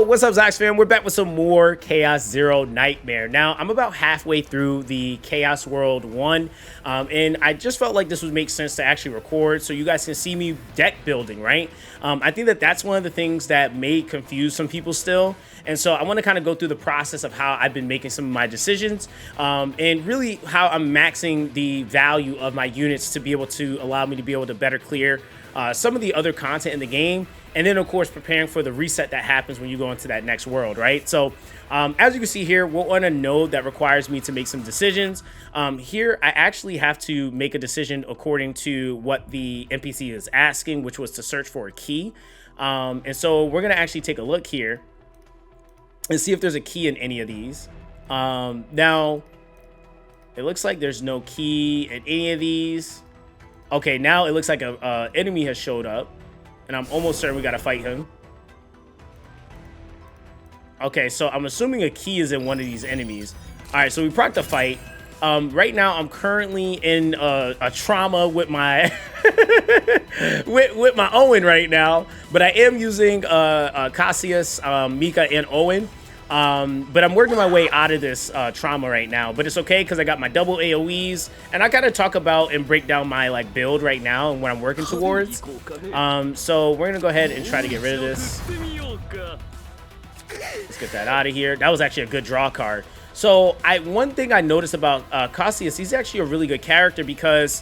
what's up, Zox fam? We're back with some more Chaos Zero Nightmare. Now, I'm about halfway through the Chaos World 1, and I just felt like this would make sense to actually record so you guys can see me deck building, right? I think that that's one of the things that may confuse some people still, and so I want to kind of go through the process of how I've been making some of my decisions, and really how I'm maxing the value of my units to be able to allow me to be able to better clear some of the other content in the game. And then, of course, preparing for the reset that happens when you go into that next world, right? So, as you can see here, we're on a node that requires me to make some decisions. Here, I actually have to make a decision according to what the NPC is asking, which was to search for a key. And so we're going to actually take a look here and see if there's a key in any of these. Now, it looks like there's no key in any of these. Okay, now it looks like a enemy has showed up. And I'm almost certain we gotta fight him. Okay, so I'm assuming a key is in one of these enemies. All right, so we proc the fight. Right now, I'm currently in a trauma with my with my Owen right now, but I am using Cassius, Mika, and Owen. But I'm working my way out of this trauma right now, but it's okay because I got my double AoEs, and I gotta talk about and break down my like build right now and what I'm working towards. So we're gonna go ahead and try to get rid of this. Let's get that out of here. That was actually a good draw card. So one thing I noticed about Cassius, he's actually a really good character because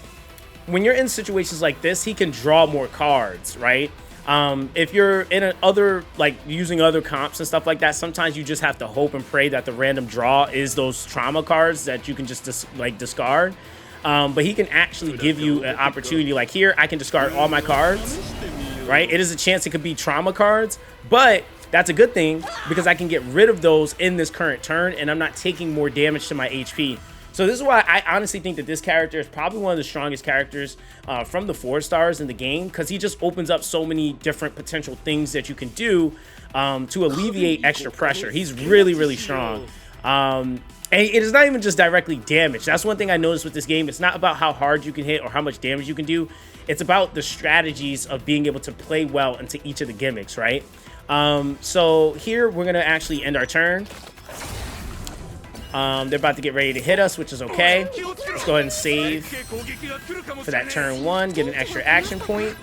when you're in situations like this, he can draw more cards, right? If you're in using other comps and stuff like that, sometimes you just have to hope and pray that the random draw is those trauma cards that you can just discard. But he can actually give you an opportunity. Like here, I can discard all my cards, right? It is a chance it could be trauma cards, but that's a good thing because I can get rid of those in this current turn and I'm not taking more damage to my HP. So this is why I honestly think that this character is probably one of the strongest characters from the 4 stars in the game, because he just opens up so many different potential things that you can do to alleviate extra pressure. He's really, really strong. And it is not even just directly damage. That's one thing I noticed with this game. It's not about how hard you can hit or how much damage you can do. It's about the strategies of being able to play well into each of the gimmicks, right? So here we're going to actually end our turn. They're about to get ready to hit us, which is okay. Let's go ahead and save for that turn 1, get an extra action point.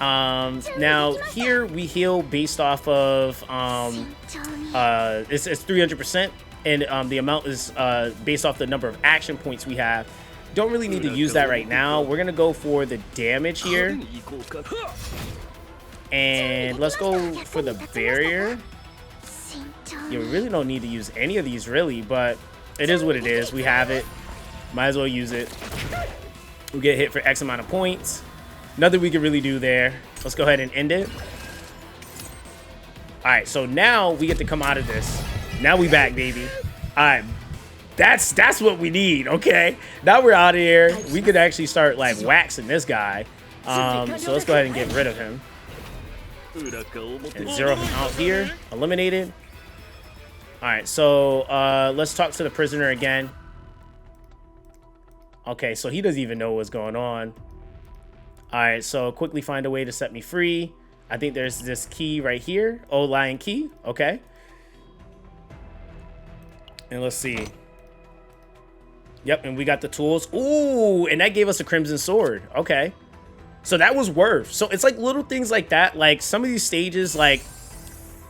Now here we heal based off of it's 300%, and the amount is based off the number of action points we have. Don't really need to use that right now. We're gonna go for the damage here, and let's go for the barrier. Yeah, we really don't need to use any of these really, but it is what it is. We have it. Might as well use it. We get hit for X amount of points. Nothing we can really do there. Let's go ahead and end it. All right, so now we get to come out of this. Now we back, baby. All right, that's what we need, okay? Now we're out of here. We could actually start like waxing this guy. So let's go ahead and get rid of him. And zero him out here. Eliminated. All right, so let's talk to the prisoner again. Okay, so he doesn't even know what's going on. All right, so quickly find a way to set me free. I think there's this key right here. Oh, lion key. Okay. And let's see. Yep, and we got the tools. Ooh, and that gave us a crimson sword. Okay. So that was worth. So it's like little things like that. Like some of these stages, like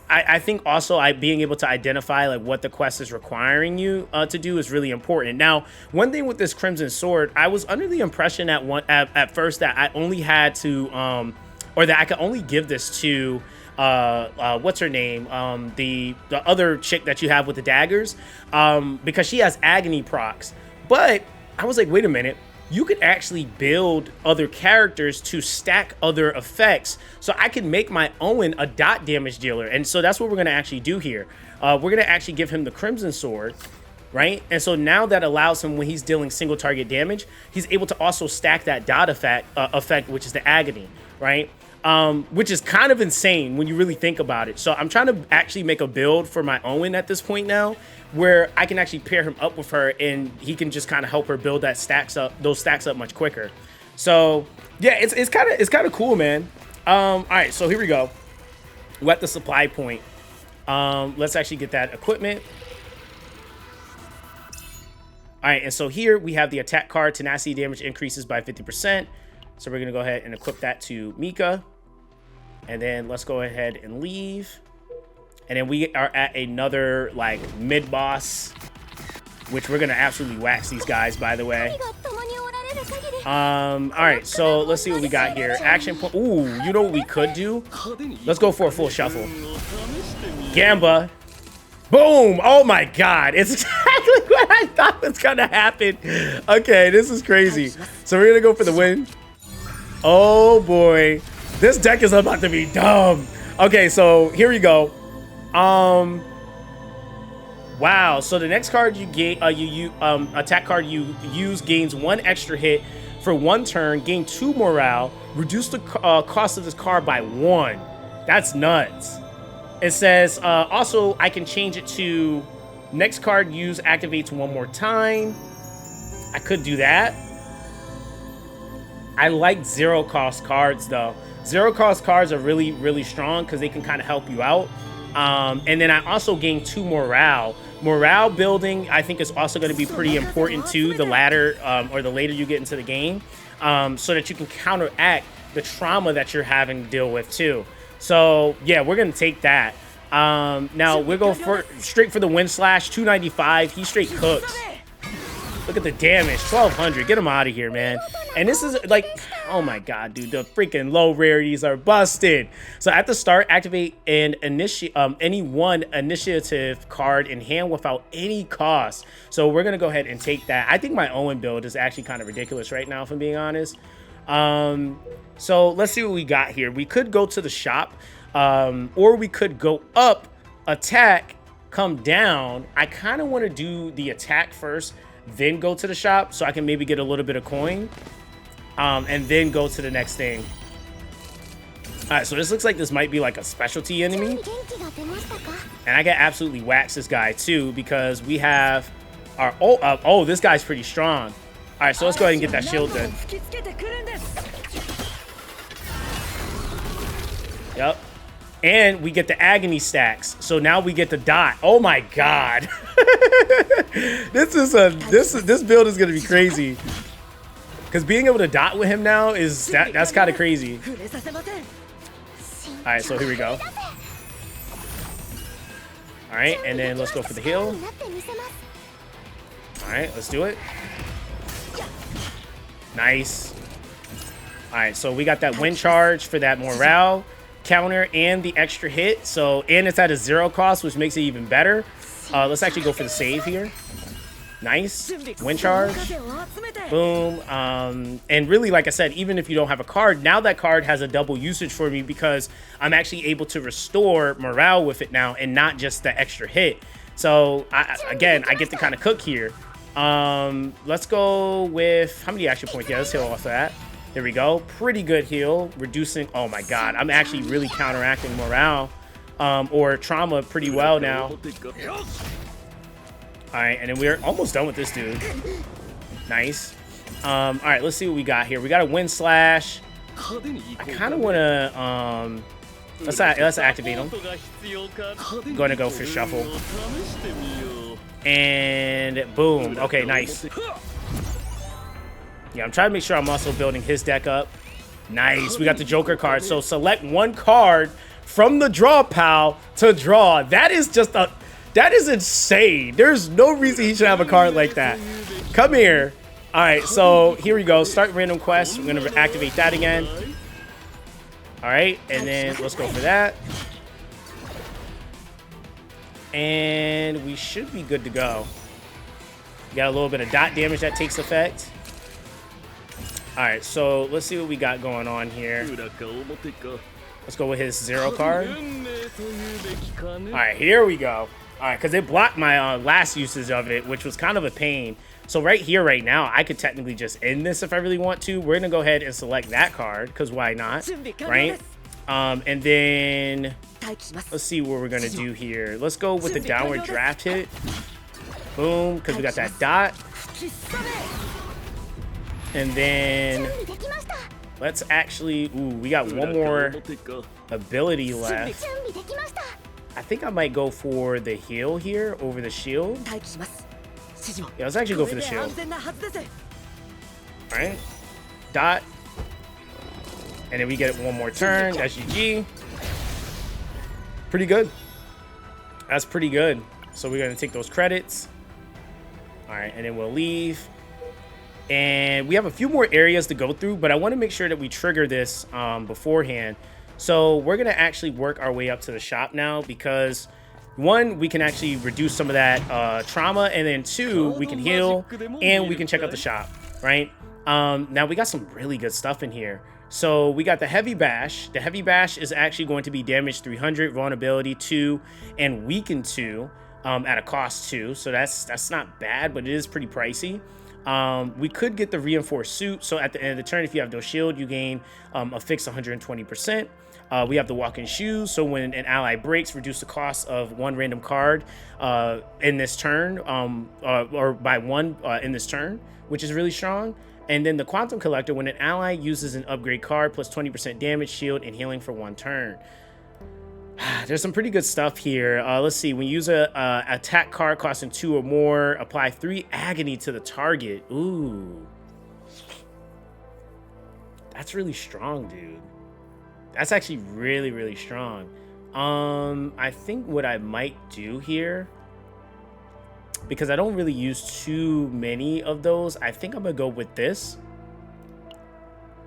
I think also being able to identify like what the quest is requiring you to do is really important. Now, one thing with this Crimson Sword, I was under the impression at first that I only had to, or that I could only give this to, what's her name? The other chick that you have with the daggers, because she has agony procs. But I was like, wait a minute. You could actually build other characters to stack other effects. So I can make my Owen a dot damage dealer. And so that's what we're going to actually do here. We're going to actually give him the Crimson Sword, right? And so now that allows him, when he's dealing single target damage, he's able to also stack that dot effect, which is the agony, right? Which is kind of insane when you really think about it. So I'm trying to actually make a build for my Owen at this point now, where I can actually pair him up with her and he can just kind of help her build those stacks up much quicker. So yeah, it's kind of cool, man. All right, so here we go. We're at the supply point. Let's actually get that equipment. All right, and so here we have the attack card. Tenacity damage increases by 50%. So we're gonna go ahead and equip that to Mika. And then let's go ahead and leave. And then we are at another like mid-boss, which we're gonna absolutely wax these guys, by the way. All right, so let's see what we got here. Action point. Ooh, you know what we could do? Let's go for a full shuffle. Gamba. Boom! Oh my god, it's exactly what I thought was gonna happen. Okay, this is crazy. So we're gonna go for the win. Oh boy, this deck is about to be dumb. Okay, so here we go. Wow. So the next card you get, attack card you use gains 1 extra hit for 1 turn, gain 2 morale, reduce the cost of this card by 1. That's nuts. It says also I can change it to next card used activates 1 more time. I could do that. I like 0 cost cards though. 0 cost cards are really, really strong because they can kind of help you out. And then I also gain 2 morale. Morale building, I think, is also going to be pretty important too, the latter or the later you get into the game, so that you can counteract the trauma that you're having to deal with too. So yeah, we're going to take that. Now we'll go straight for the wind slash, 295. He straight cooks. Look at the damage, 1200. Get him out of here, man. And this is like, oh my god, dude, the freaking low rarities are busted. So at the start, activate an any 1 initiative card in hand without any cost. So we're gonna go ahead and take that. I think my Owen build is actually kind of ridiculous right now, if I'm being honest. So let's see what we got here. We could go to the shop, or we could go up, attack, come down. I kind of want to do the attack first, then go to the shop so I can maybe get a little bit of coin, and then go to the next thing. All right, so this looks like this might be like a specialty enemy, and I can absolutely wax this guy too because we have our oh, this guy's pretty strong. All right, so let's go ahead and get that shield then. Yep. And we get the agony stacks. So now we get the dot. Oh my god. This build is gonna be crazy. Because being able to dot with him now is that's kind of crazy. Alright, so here we go. Alright, and then let's go for the heal. Alright, let's do it. Nice. Alright, so we got that wind charge for that morale counter and the extra hit. So, and it's at a 0 cost, which makes it even better. Let's actually go for the save here. Nice. Wind charge. Boom. And really, like I said, even if you don't have a card, now that card has a double usage for me because I'm actually able to restore morale with it now and not just the extra hit. So, again, I get to kind of cook here. Let's go with, how many action points? Yeah, let's heal off that. There we go. Pretty good heal. Reducing, oh my god, I'm actually really counteracting morale or trauma pretty well now. Alright, and then we're almost done with this dude. Nice. Alright, let's see what we got here. We got a wind slash. I kind of want to, let's activate him. I'm going to go for shuffle. And boom. Okay, nice. Yeah, I'm trying to make sure I'm also building his deck up. Nice. We got the Joker card. So select 1 card from the draw pile to draw. That is just that is insane. There's no reason he should have a card like that. Come here. All right, so here we go. Start random quest. We're going to activate that again. All right, and then let's go for that. And we should be good to go. Got a little bit of dot damage that takes effect. All right, so let's see what we got going on here. Let's go with his 0 card. All right, here we go. All right, because it blocked my last usage of it, which was kind of a pain. So right here, right now, I could technically just end this if I really want to. We're going to go ahead and select that card, because why not, right? And then let's see what we're going to do here. Let's go with the downward draft hit. Boom, because we got that dot. And then let's actually, ooh, we got 1 more ability left. I think I might go for the heal here over the shield. Yeah, let's actually go for the shield. All right, dot, and then we get it one more turn. That's GG. Pretty good. That's pretty good. So we're gonna take those credits. All right, and then we'll leave. And we have a few more areas to go through, but I want to make sure that we trigger this beforehand. So we're gonna actually work our way up to the shop now because one, we can actually reduce some of that trauma, and then two, we can heal and we can check out the shop, right? Now we got some really good stuff in here. So we got the heavy bash. The heavy bash is actually going to be damage 300, vulnerability 2, and weaken 2 at a cost 2. So that's not bad, but it is pretty pricey. We could get the reinforced suit. So at the end of the turn, if you have no shield, you gain a fixed 120%. We have the walk-in shoes. So when an ally breaks, reduce the cost of one random card in this turn, or by one in this turn, which is really strong. And then the Quantum Collector, when an ally uses an upgrade card, plus 20% damage, shield, and healing for one turn. There's some pretty good stuff here. Let's see. When you use a attack card costing 2 or more, apply 3 agony to the target. Ooh. That's really strong, dude. That's actually really, really strong. I think what I might do here, because I don't really use too many of those, I think I'm gonna go with this,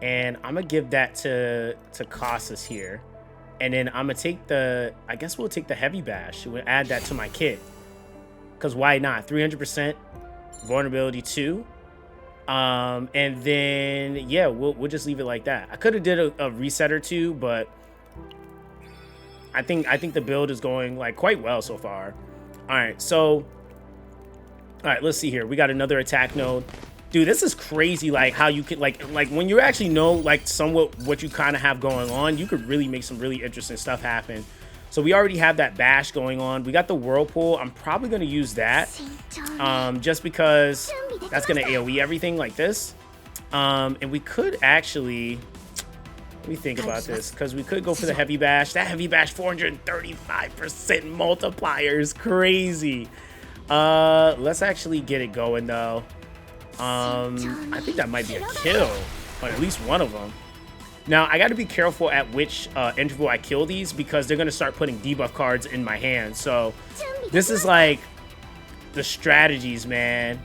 and I'm gonna give that to Casas here, and then I'm gonna take I guess we'll take the heavy bash. We'll add that to my kit, because why not? 300% vulnerability 2, and then yeah, we'll just leave it like that. I could have did a reset or two, but I think the build is going like quite well so far. All right, so. All right, let's see here. We got another attack node. Dude, this is crazy, like how you can like when you actually know like somewhat what you kind of have going on, you could really make some really interesting stuff happen. So we already have that bash going on. We got the whirlpool. I'm probably going to use that just because that's going to AoE everything like this. And we could actually, let me think about this, because we could go for the heavy bash. That heavy bash 435% multiplier is crazy. Let's actually get it going though. I think that might be a kill on at least one of them. Now I got to be careful at which interval I kill these, because they're gonna start putting debuff cards in my hand. So this is like the strategies, man.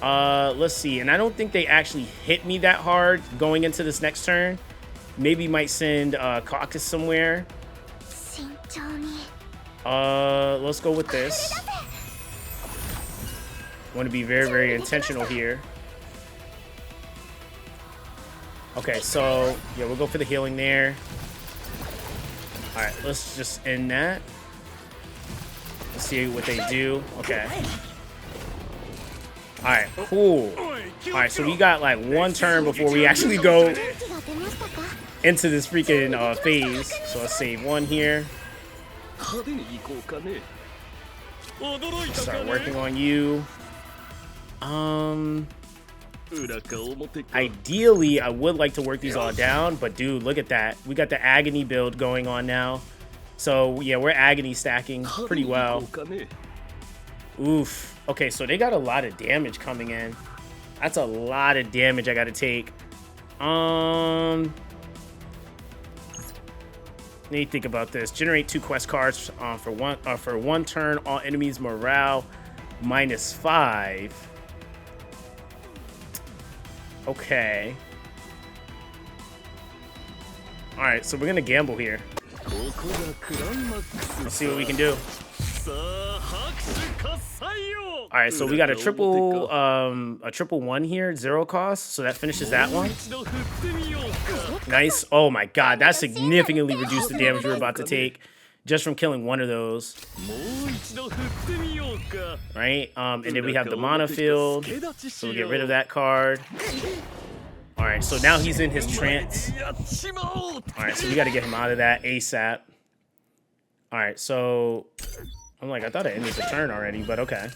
Let's see, and I don't think they actually hit me that hard going into this next turn. Maybe might send Caucus somewhere. Let's go with this. Want to be very, very intentional here. Okay, so yeah, we'll go for the healing there. All right, let's just end that. Let's see what they do. Okay. All right, cool. All right, so we got like one turn before we actually go into this freaking phase. So let's save one here. Start working on you. Ideally I would like to work these all down, but dude, look at that. We got the agony build going on now. So yeah, we're agony stacking pretty well. Oof. Okay, so they got a lot of damage coming in. That's a lot of damage I gotta take. Let me think about this. Generate 2 quest cards for one turn. All enemies morale -5. Okay. All right, so we're gonna gamble here. Let's see what we can do. All right, so we got a triple 1 here, 0 cost, so that finishes that one. Nice. Oh my god, that significantly reduced the damage we're about to take just from killing one of those. Right? And then we have the mana field, so we'll get rid of that card. All right, so now he's in his trance. All right, so we got to get him out of that ASAP. All right, so I'm like, I thought I ended the turn already, but okay.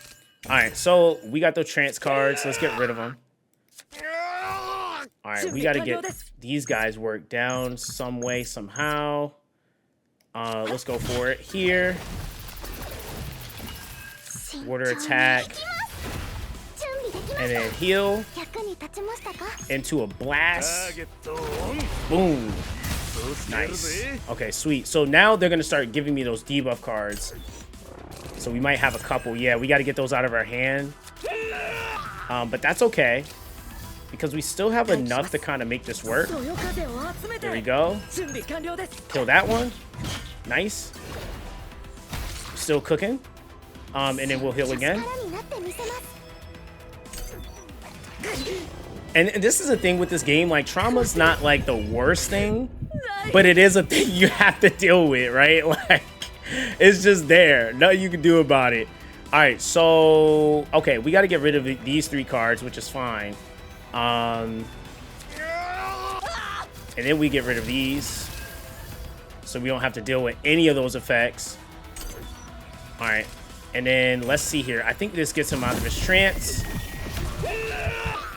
All right, so we got those trance cards. Let's get rid of them. All right, we got to get these guys worked down some way, somehow. Let's go for it here. Water attack. And then heal into a blast. Boom. Nice. Okay, sweet. So now they're going to start giving me those debuff cards. So we might have a couple. Yeah, we got to get those out of our hand. But that's okay, because we still have enough to kind of make this work. There we go. Kill that one. Nice. Still cooking. And then we'll heal again. And this is the thing with this game, like, trauma's not like the worst thing, but it is a thing you have to deal with, right? Like, it's just there. Nothing you can do about it. All right, so, okay, we got to get rid of these 3 cards, which is fine. And then we get rid of these, so we don't have to deal with any of those effects. All right, and then let's see here. I think this gets him out of his trance.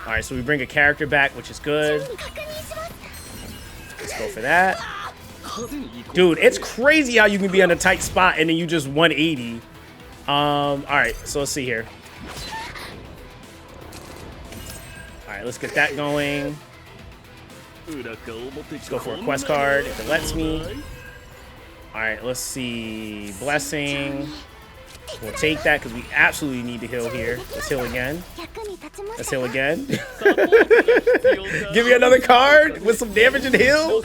All right, so we bring a character back, which is good. Let's go for that. Dude, it's crazy how you can be on a tight spot and then you just 180. All right, so let's see here. All right, let's get that going. Let's go for a quest card if it lets me. All right, let's see. Blessing. We'll take that because we absolutely need to heal here. Let's heal again. Let's heal again. Give me another card with some damage and heal.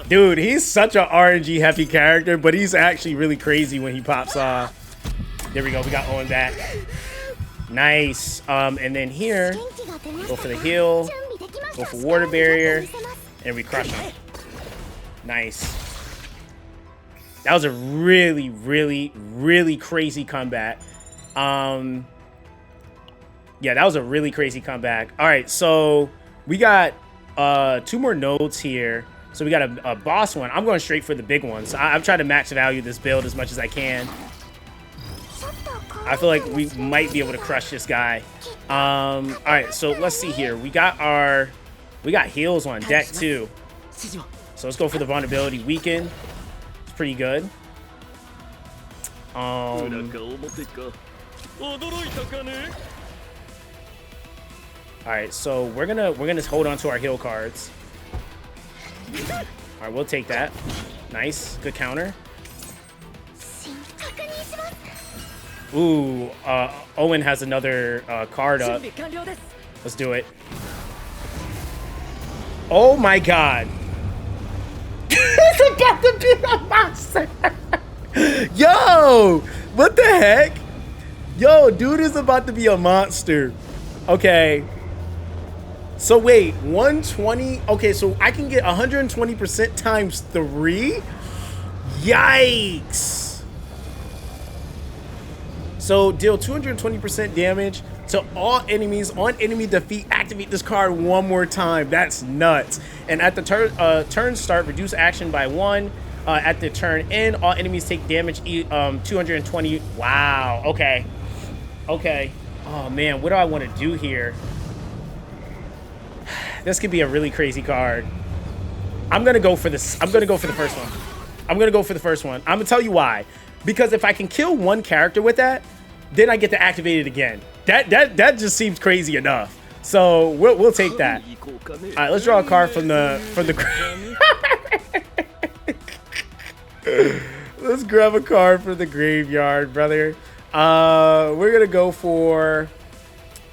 Dude, he's such an RNG heavy character, but he's actually really crazy when he pops off. There we go. We got Owen back. Nice. And then here, go for the heal. Go for water barrier. And we crush him. Nice. That was a really, really, really crazy comeback. Yeah, that was a really crazy comeback. All right, so we got 2 more nodes here. So we got a boss one. I'm going straight for the big one. So I'm trying to max value this build as much as I can. I feel like we might be able to crush this guy. All right, so let's see here. We got heals on deck too. So let's go for the vulnerability weaken. It's pretty good. All right, so we're gonna hold on to our heal cards. All right, we'll take that. Nice, good counter. Ooh, Owen has another card up. Let's do it. Oh my god. It's about to be a monster. Yo, what the heck? Yo, dude is about to be a monster. Okay. So wait, 120. Okay, so I can get 120% times 3. Yikes. So deal 220% damage to all enemies on enemy defeat. Activate this card one more time. That's nuts. And at the turn start, reduce action by 1. At the turn end, all enemies take damage 220. Wow. Okay. Okay. Oh man, what do I want to do here? This could be a really crazy card. I'm gonna go for this. I'm gonna go for the first one. I'm gonna go for the first one. I'm gonna tell you why. Because if I can kill one character with that, then I get to activate it again. That just seems crazy enough. So we'll take that. All right, let's draw a card from the let's grab a card from the graveyard, brother. We're gonna go for.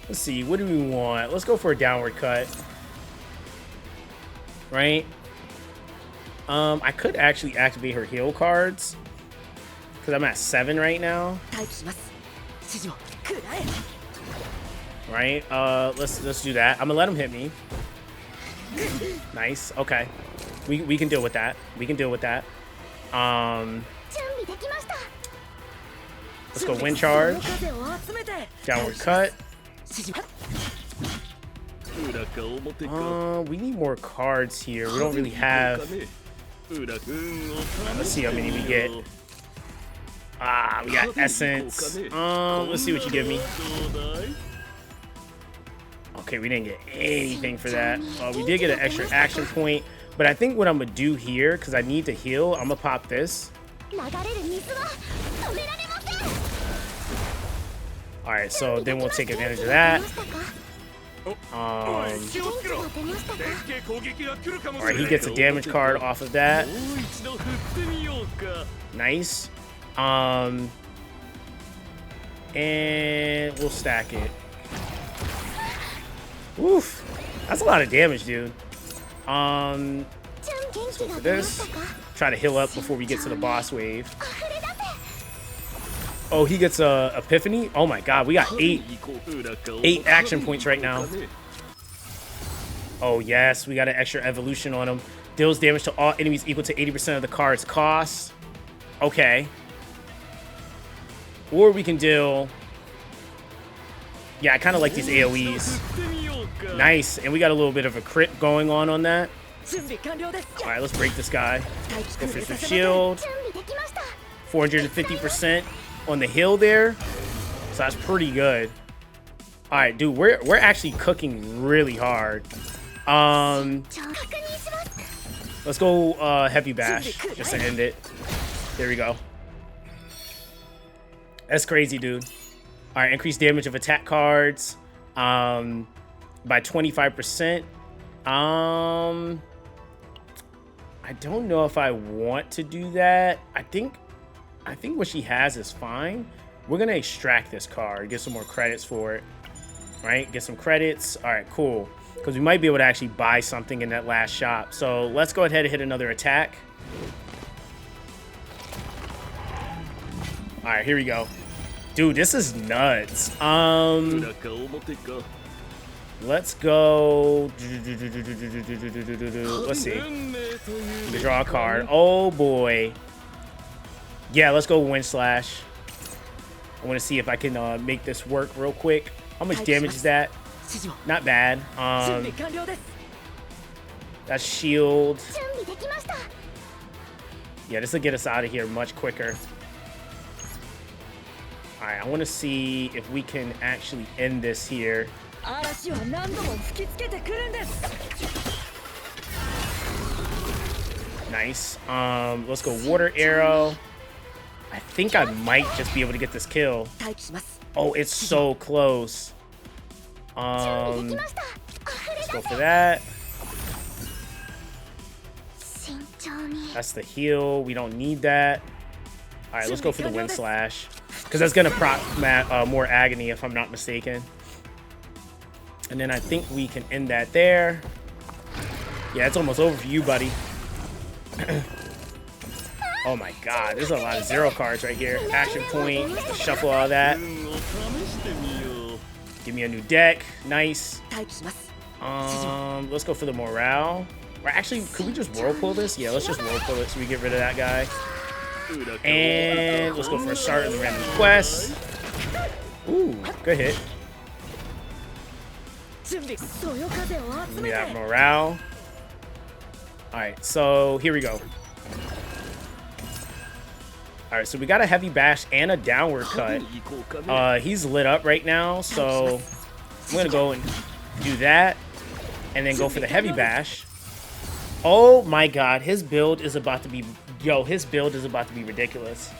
Let's see. What do we want? Let's go for a downward cut. Right. I could actually activate her heal cards because I'm at 7 right now. Right. Let's do that. I'm gonna let him hit me. Nice. Okay. We can deal with that. We can deal with that. Let's go wind charge. Downward cut. We need more cards here. We don't really have. Let's see how many we get. We got essence. Let's see what you give me. Okay, we didn't get anything for that. We did get an extra action point, But I think what I'm gonna do here, because I need to heal, I'm gonna pop this. Alright, so then we'll take advantage of that. Alright, he gets a damage card off of that. Nice. And we'll stack it. Oof. That's a lot of damage, dude. Let's go for this. Try to heal up before we get to the boss wave. Oh, he gets a epiphany. Oh my god, we got eight action points right now. Oh yes, we got an extra evolution on him. Deals damage to all enemies equal to 80% of the card's cost. Okay. Or we can deal... Yeah, I kind of like these AoEs. Nice, and we got a little bit of a crit going on that. Alright, let's break this guy. Go for some shield. 450% on the hill there. So that's pretty good. Alright, dude, we're actually cooking really hard. Let's go heavy bash just to end it. There we go. That's crazy, dude. Alright, increase damage of attack cards by 25%. I don't know if I want to do that. I think what she has is fine. We're gonna extract this card, get some more credits for it. Right, get some credits. All right, cool. Because we might be able to actually buy something in that last shop. So let's go ahead and hit another attack. All right, here we go. Dude, this is nuts. Let's go. Let's see. Draw a card. Oh boy. Yeah, let's go Wind Slash. I want to see if I can make this work real quick. How much damage is that? Not bad. That's shield. Yeah, this will get us out of here much quicker. Alright, I want to see if we can actually end this here. Nice. Let's go Water Arrow. I think I might just be able to get this kill. Oh, it's so close. Let's go for that. That's the heal. We don't need that. All right, let's go for the Wind Slash, because that's gonna proc more agony if I'm not mistaken. And then I think we can end that there. Yeah, it's almost over for you, buddy. Oh my god, there's a lot of zero cards right here. Action point, shuffle all that. Give me a new deck. Nice. Let's go for the morale. Or actually, could we just whirlpool this? Yeah, let's just whirlpool it so we get rid of that guy. And let's go for a start of the random quest. Ooh, good hit. Give me that morale. Alright, so here we go. Alright, so we got a heavy bash and a downward cut. He's lit up right now, so I'm gonna go and do that. And then go for the heavy bash. Oh my god, his build is about to be... Yo, his build is about to be ridiculous.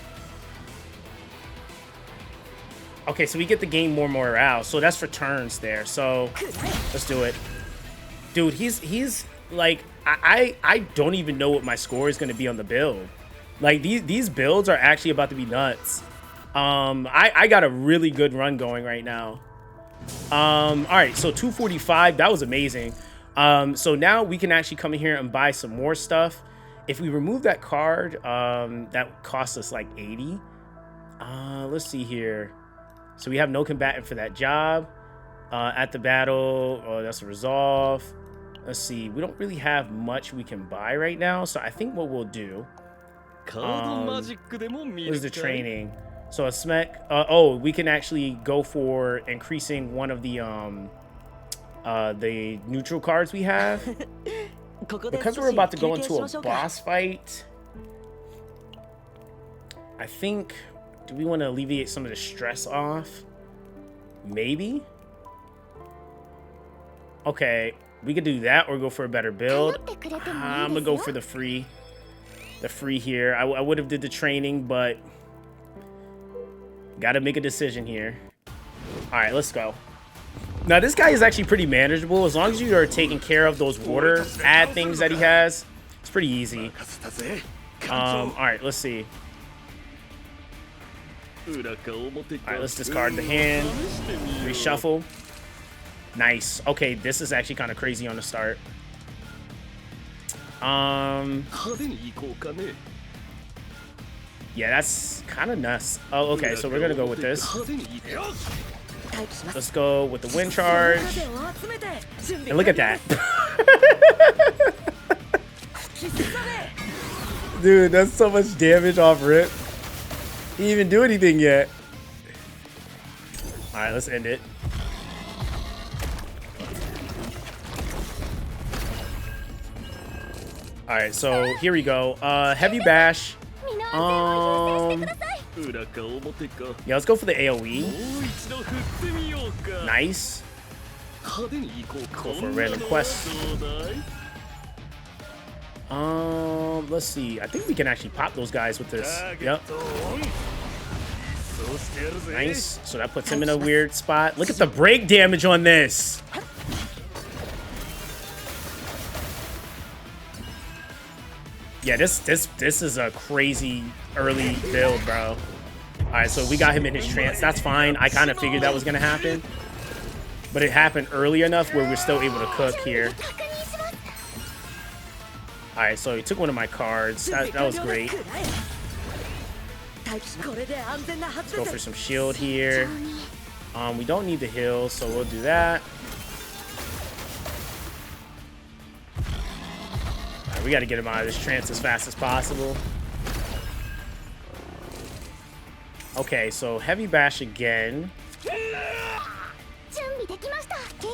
Okay, so we get to gain more morale. So that's for turns there. So let's do it. Dude, he's like... I don't even know what my score is going to be on the build. Like, these builds are actually about to be nuts. I got a really good run going right now. All right, so 245, that was amazing. So now we can actually come in here and buy some more stuff. If we remove that card, that costs us like 80. Let's see here. So we have no combatant for that job. At the battle, that's a resolve. Let's see, we don't really have much we can buy right now. So I think what we'll do, what is the training? So a smec, oh, we can actually go for increasing one of the neutral cards we have. Because we're about to go into a boss fight, I think, do we want to alleviate some of the stress off? Maybe? Okay, We could do that or go for a better build. I'm gonna go for the free here. I would have did the training, but gotta make a decision here. All right, let's go. Now this guy is actually pretty manageable as long as you are taking care of those water ad things that he has. It's pretty easy. All right, let's see. All right, let's discard the hand. Reshuffle. Nice. Okay, this is actually kind of crazy on the start. Yeah, that's kind of nuts. Oh, okay, so we're gonna go with this. Let's go with the wind charge. And look at that. Dude, that's so much damage off rip. He didn't even do anything yet. All right, let's end it. All right, so here we go. Heavy bash. Yeah, let's go for the AoE. Nice. Go for a random quest. Let's see. I think we can actually pop those guys with this. Yep. Nice. So that puts him in a weird spot. Look at the break damage on this. Yeah, this is a crazy early build, bro. All right, so we got him in his trance. That's fine. I kind of figured that was gonna happen, but it happened early enough where we're still able to cook here. All right, so he took one of my cards. That was great. Let's go for some shield here. We don't need the heal, so we'll do that. All right, we got to get him out of this trance as fast as possible. Okay, so heavy bash again.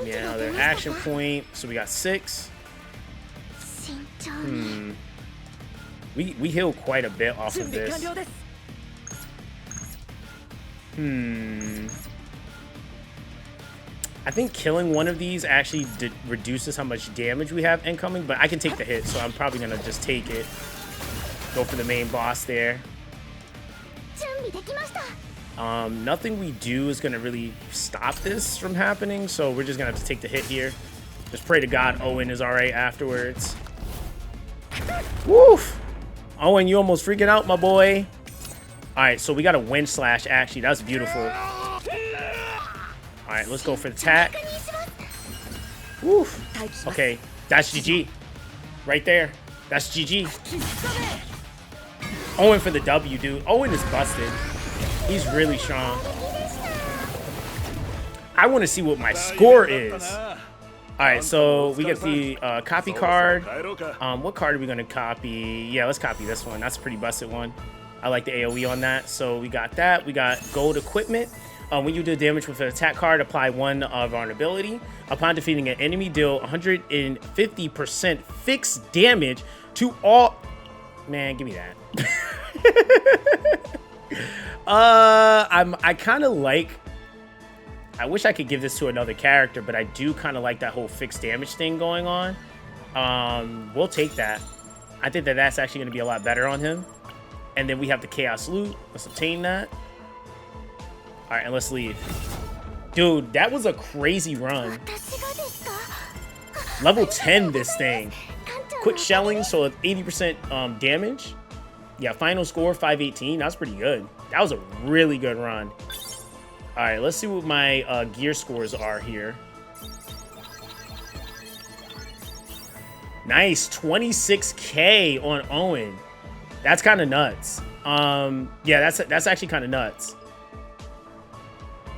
Yeah, another action point. So we got 6. We heal quite a bit off of this. I think killing one of these actually reduces how much damage we have incoming, but I can take the hit, so I'm probably gonna just take it. Go for the main boss there. Nothing we do is gonna really stop this from happening, so we're just gonna have to take the hit here. Just pray to God Owen is all right afterwards. Woof! Owen, you almost freaking out, my boy. All right, so we got a wind slash. Actually, that's beautiful. All right, let's go for the attack. Woof! Okay, that's GG. Right there. That's GG. Owen for the W, dude. Owen is busted. He's really strong. I want to see what my score is. All right, so we get the copy card. What card are we gonna copy? Yeah, let's copy this one. That's a pretty busted one. I like the AoE on that. So we got that. We got gold equipment. When you do damage with an attack card, apply 1 vulnerability. Upon defeating an enemy, deal 150% fixed damage to all. Man, give me that. I kind of like. I wish I could give this to another character, but I do kind of like that whole fixed damage thing going on. We'll take that. I think that that's actually going to be a lot better on him. And then we have the Chaos Loot. Let's obtain that. All right, and let's leave. Dude, that was a crazy run. Level 10, this thing. Quick shelling, so it's 80% damage. Yeah, final score, 518. That's pretty good. That was a really good run. All right, let's see what my gear scores are here. Nice, 26K on Owen. That's kind of nuts. Yeah, that's actually kind of nuts.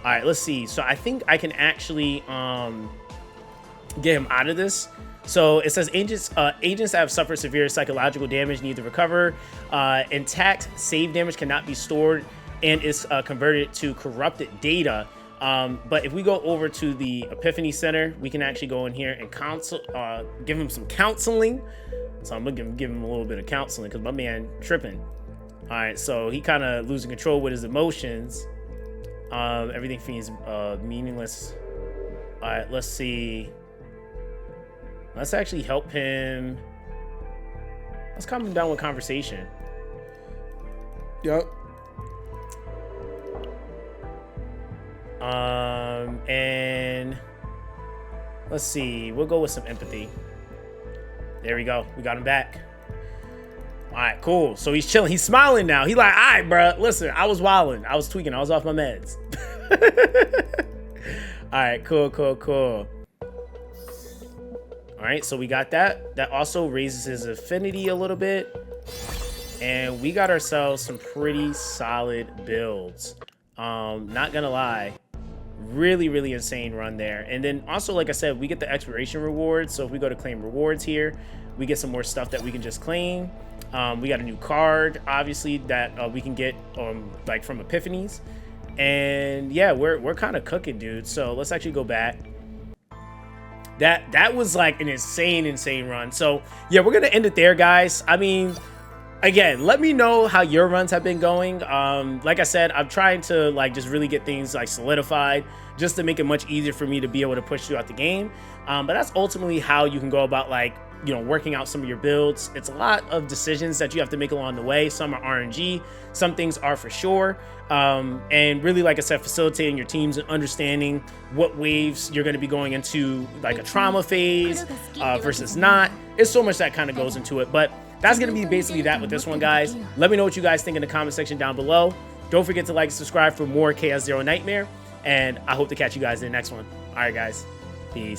All right, let's see. So I think I can actually get him out of this. So it says agents that have suffered severe psychological damage need to recover. Intact save damage cannot be stored and is converted to corrupted data. But if we go over to the Epiphany Center, we can actually go in here and give him some counseling. So I'm gonna give him a little bit of counseling because my man tripping. All right, so he kind of losing control with his emotions. Everything feels meaningless. All right, let's see. Let's actually help him. Let's calm him down with conversation. Yep. And let's see. We'll go with some empathy. There we go. We got him back. All right, cool. So he's chilling. He's smiling now. He like, all right, bro. Listen, I was wilding. I was tweaking. I was off my meds. All right, cool. All right, so we got that. That also raises his affinity a little bit. And we got ourselves some pretty solid builds. Not gonna lie. Really insane run there. And then also, like I said, we get the exploration rewards. So if we go to claim rewards here, we get some more stuff that we can just claim. We got a new card, obviously, that we can get like from epiphanies. And yeah, we're kind of cooking, dude. So let's actually go back. That was like an insane run. So yeah, we're gonna end it there, guys. I mean, again, let me know how your runs have been going. Like I said, I'm trying to like just really get things like solidified, just to make it much easier for me to be able to push throughout the game. But that's ultimately how you can go about, like, you know, working out some of your builds. It's a lot of decisions that you have to make along the way. Some are RNG, some things are for sure. And really, like I said, facilitating your teams and understanding what waves you're going to be going into, like a trauma phase versus not. It's so much that kind of goes into it. But that's going to be basically that with this one, guys. Let me know what you guys think in the comment section down below. Don't forget to like and subscribe for more Chaos Zero Nightmare. And I hope to catch you guys in the next one. All right, guys. Peace.